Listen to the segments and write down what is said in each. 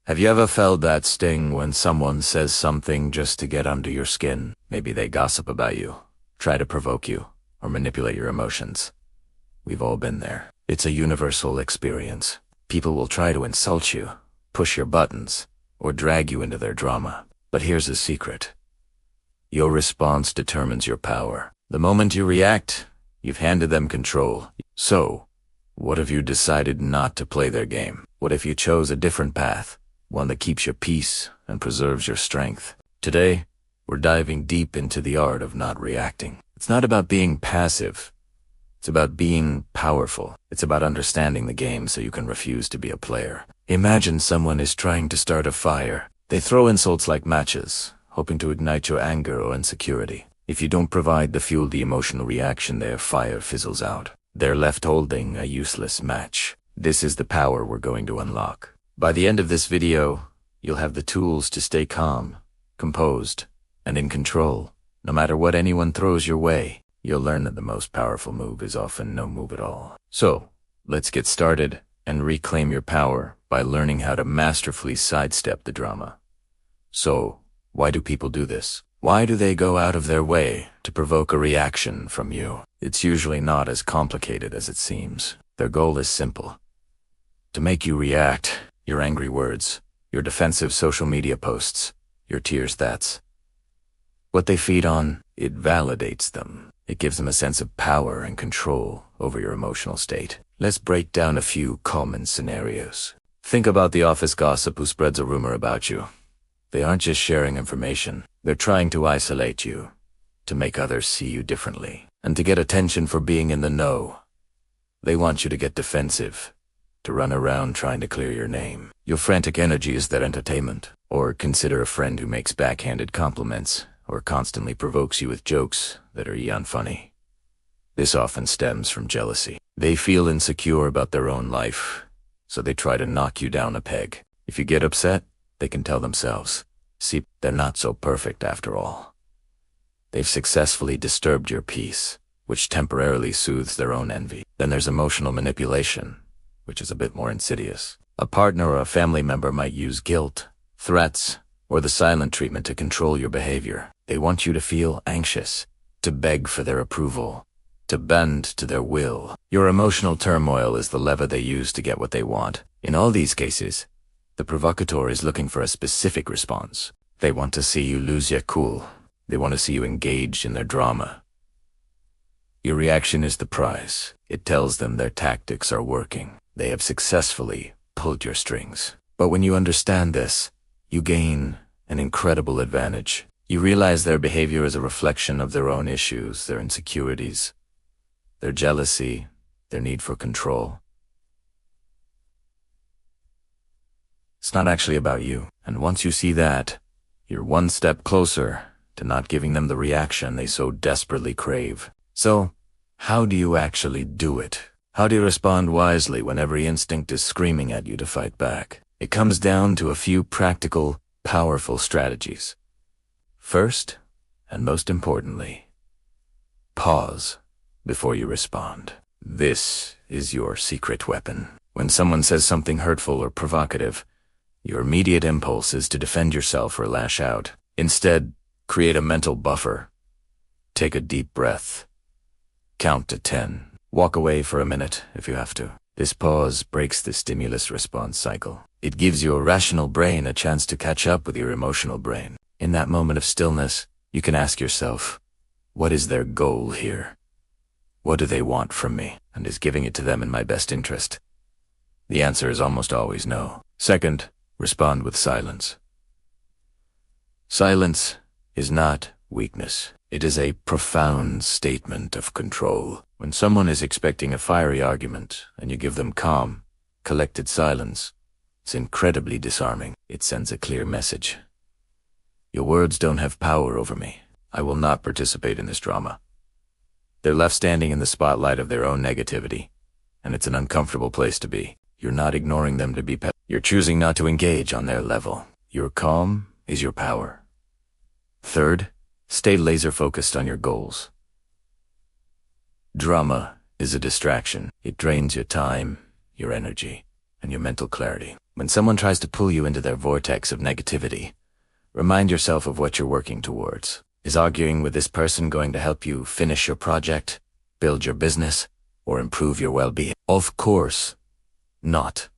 Have you ever felt that sting when someone says something just to get under your skin? Maybe they gossip about you, try to provoke you, or manipulate your emotions. We've all been there. It's a universal experience. People will try to insult you, push your buttons, or drag you into their drama. But here's the secret. Your response determines your power. The moment you react, you've handed them control. So, what if you decided not to play their game? What if you chose a different path? One that keeps your peace and preserves your strength. Today, we're diving deep into the art of not reacting. It's not about being passive. It's about being powerful. It's about understanding the game so you can refuse to be a player. Imagine someone is trying to start a fire. They throw insults like matches, hoping to ignite your anger or insecurity. If you don't provide the fuel, the emotional reaction, their fire fizzles out. They're left holding a useless match. This is the power we're going to unlock. By the end of this video, you'll have the tools to stay calm, composed, and in control. No matter what anyone throws your way, you'll learn that the most powerful move is often no move at all. So, let's get started and reclaim your power by learning how to masterfully sidestep the drama. So, why do people do this? Why do they go out of their way to provoke a reaction from you? It's usually not as complicated as it seems. Their goal is simple. To make you react. Your angry words, your defensive social media posts, your tears, that's what they feed on. It validates them. It gives them a sense of power and control over your emotional state. Let's break down a few common scenarios. Think about the office gossip who spreads a rumor about you. They aren't just sharing information. They're trying to isolate you, to make others see you differently, and to get attention for being in the know. They want you to get defensive, to run around trying to clear your name. Your frantic energy is their entertainment. Or consider a friend who makes backhanded compliments or constantly provokes you with jokes that are beyond funny. This often stems from jealousy. They feel insecure about their own life, so they try to knock you down a peg. If you get upset, they can tell themselves, see, they're not so perfect after all. They've successfully disturbed your peace, which temporarily soothes their own envy. Then there's emotional manipulation, which is a bit more insidious. A partner or a family member might use guilt, threats, or the silent treatment to control your behavior. They want you to feel anxious, to beg for their approval, to bend to their will. Your emotional turmoil is the lever they use to get what they want. In all these cases, the provocateur is looking for a specific response. They want to see you lose your cool. They want to see you engaged in their drama. Your reaction is the prize. It tells them their tactics are working. They have successfully pulled your strings. But when you understand this, you gain an incredible advantage. You realize their behavior is a reflection of their own issues, their insecurities, their jealousy, their need for control. It's not actually about you. And once you see that, you're one step closer to not giving them the reaction they so desperately crave. So, how do you actually do it? How do you respond wisely when every instinct is screaming at you to fight back? It comes down to a few practical, powerful strategies. First, and most importantly, pause before you respond. This is your secret weapon. When someone says something hurtful or provocative, your immediate impulse is to defend yourself or lash out. Instead, create a mental buffer. Take a deep breath. Count to 10. Walk away for a minute if you have to. This pause breaks the stimulus-response cycle. It gives your rational brain a chance to catch up with your emotional brain. In that moment of stillness, you can ask yourself, what is their goal here? What do they want from me? And is giving it to them in my best interest? The answer is almost always no. Second, respond with silence. Silence is not weakness. It is a profound statement of control. When someone is expecting a fiery argument and you give them calm, collected silence, it's incredibly disarming. It sends a clear message. Your words don't have power over me. I will not participate in this drama. They're left standing in the spotlight of their own negativity, and it's an uncomfortable place to be. You're not ignoring them to be pet. You're choosing not to engage on their level. Your calm is your power. Third, stay laser-focused on your goals. Drama is a distraction. It drains your time, your energy, and your mental clarity. When someone tries to pull you into their vortex of negativity, remind yourself of what you're working towards. Is arguing with this person going to help you finish your project, build your business, or improve your well-being? Of course not.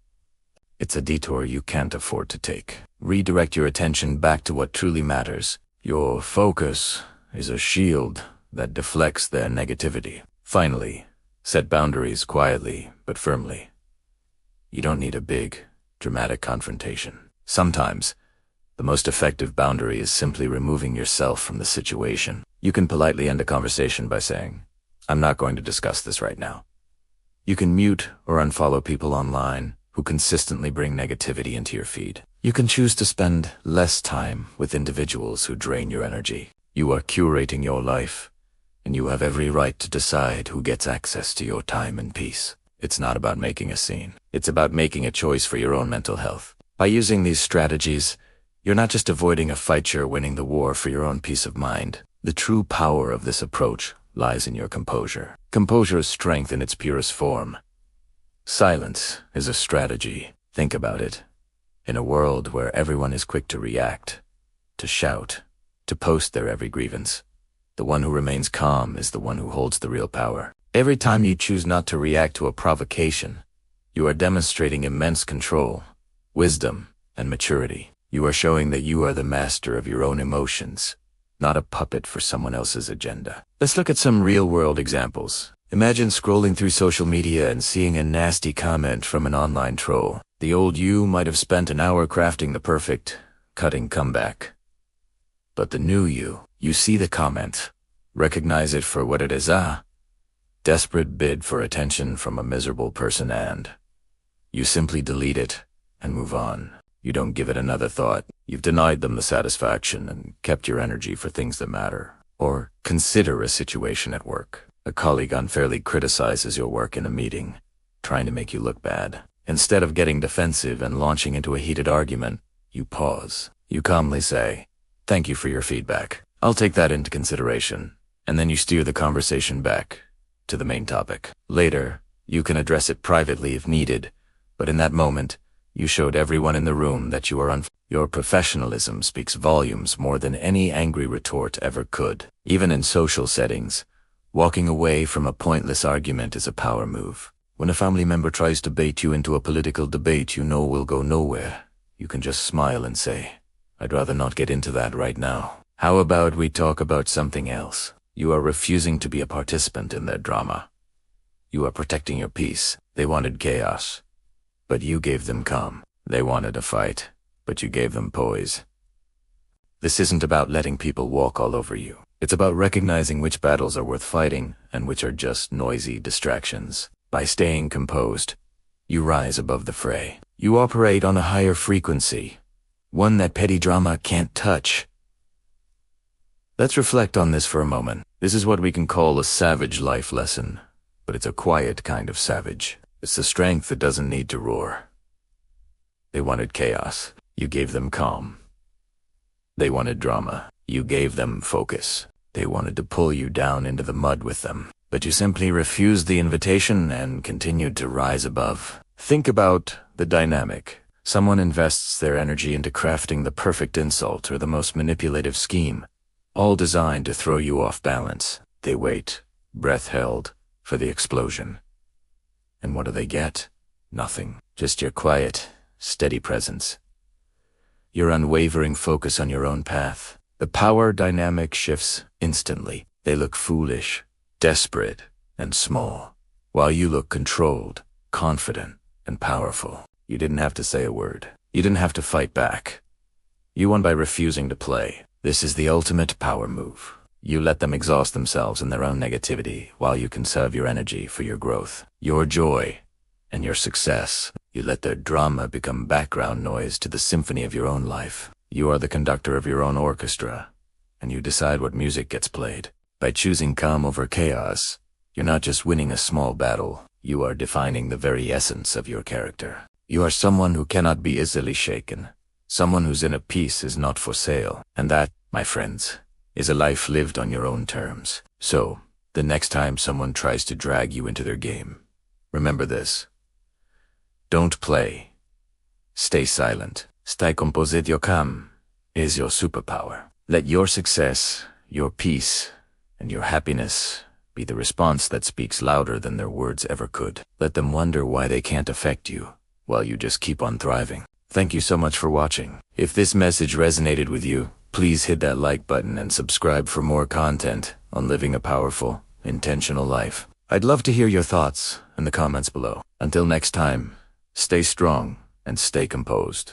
It's a detour you can't afford to take. Redirect your attention back to what truly matters. Your focus is a shield that deflects their negativity. Finally, set boundaries quietly but firmly. You don't need a big, dramatic confrontation. Sometimes, the most effective boundary is simply removing yourself from the situation. You can politely end a conversation by saying, "I'm not going to discuss this right now." You can mute or unfollow people online who consistently bring negativity into your feed. You can choose to spend less time with individuals who drain your energy. You are curating your life, and you have every right to decide who gets access to your time and peace. It's not about making a scene. It's about making a choice for your own mental health. By using these strategies, you're not just avoiding a fight, you're winning the war for your own peace of mind. The true power of this approach lies in your composure. Composure is strength in its purest form. Silence is a strategy. Think about it. In a world where everyone is quick to react, to shout, to post their every grievance, the one who remains calm is the one who holds the real power. Every time you choose not to react to a provocation, you are demonstrating immense control, wisdom, and maturity. You are showing that you are the master of your own emotions, not a puppet for someone else's agenda. Let's look at some real-world examples. Imagine scrolling through social media and seeing a nasty comment from an online troll. The old you might have spent an hour crafting the perfect, cutting comeback. But the new you see the comment, recognize it for what it is, a desperate bid for attention from a miserable person, and you simply delete it and move on. You don't give it another thought. You've denied them the satisfaction and kept your energy for things that matter. Or consider a situation at work. A colleague unfairly criticizes your work in a meeting, trying to make you look bad. Instead of getting defensive and launching into a heated argument, you pause. You calmly say, "Thank you for your feedback. I'll take that into consideration." And then you steer the conversation back to the main topic. Later, you can address it privately if needed, but in that moment, you showed everyone in the room that you are Your professionalism speaks volumes more than any angry retort ever could. Even in social settings, walking away from a pointless argument is a power move. When a family member tries to bait you into a political debate you know will go nowhere, you can just smile and say, "I'd rather not get into that right now. How about we talk about something else?" You are refusing to be a participant in their drama. You are protecting your peace. They wanted chaos, but you gave them calm. They wanted a fight, but you gave them poise. This isn't about letting people walk all over you. It's about recognizing which battles are worth fighting and which are just noisy distractions. By staying composed, you rise above the fray. You operate on a higher frequency, one that petty drama can't touch. Let's reflect on this for a moment. This is what we can call a savage life lesson, but it's a quiet kind of savage. It's the strength that doesn't need to roar. They wanted chaos. You gave them calm. They wanted drama. You gave them focus. They wanted to pull you down into the mud with them, but you simply refused the invitation and continued to rise above. Think about the dynamic. Someone invests their energy into crafting the perfect insult or the most manipulative scheme, all designed to throw you off balance. They wait, breath held, for the explosion. And what do they get? Nothing. Just your quiet, steady presence. Your unwavering focus on your own path. The power dynamic shifts instantly. They look foolish, desperate, and small, while you look controlled, confident, and powerful. You didn't have to say a word. You didn't have to fight back. You won by refusing to play. This is the ultimate power move. You let them exhaust themselves in their own negativity while you conserve your energy for your growth, your joy, and your success. You let their drama become background noise to the symphony of your own life. You are the conductor of your own orchestra, and you decide what music gets played. By choosing calm over chaos, you're not just winning a small battle, you are defining the very essence of your character. You are someone who cannot be easily shaken. Someone whose inner peace is not for sale. And that, my friends, is a life lived on your own terms. So, the next time someone tries to drag you into their game, remember this. Don't play. Stay silent. Stai compositio calm is your superpower. Let your success, your peace, and your happiness be the response that speaks louder than their words ever could. Let them wonder why they can't affect you, while you just keep on thriving. Thank you so much for watching. If this message resonated with you, please hit that like button and subscribe for more content on living a powerful, intentional life. I'd love to hear your thoughts in the comments below. Until next time, stay strong and stay composed.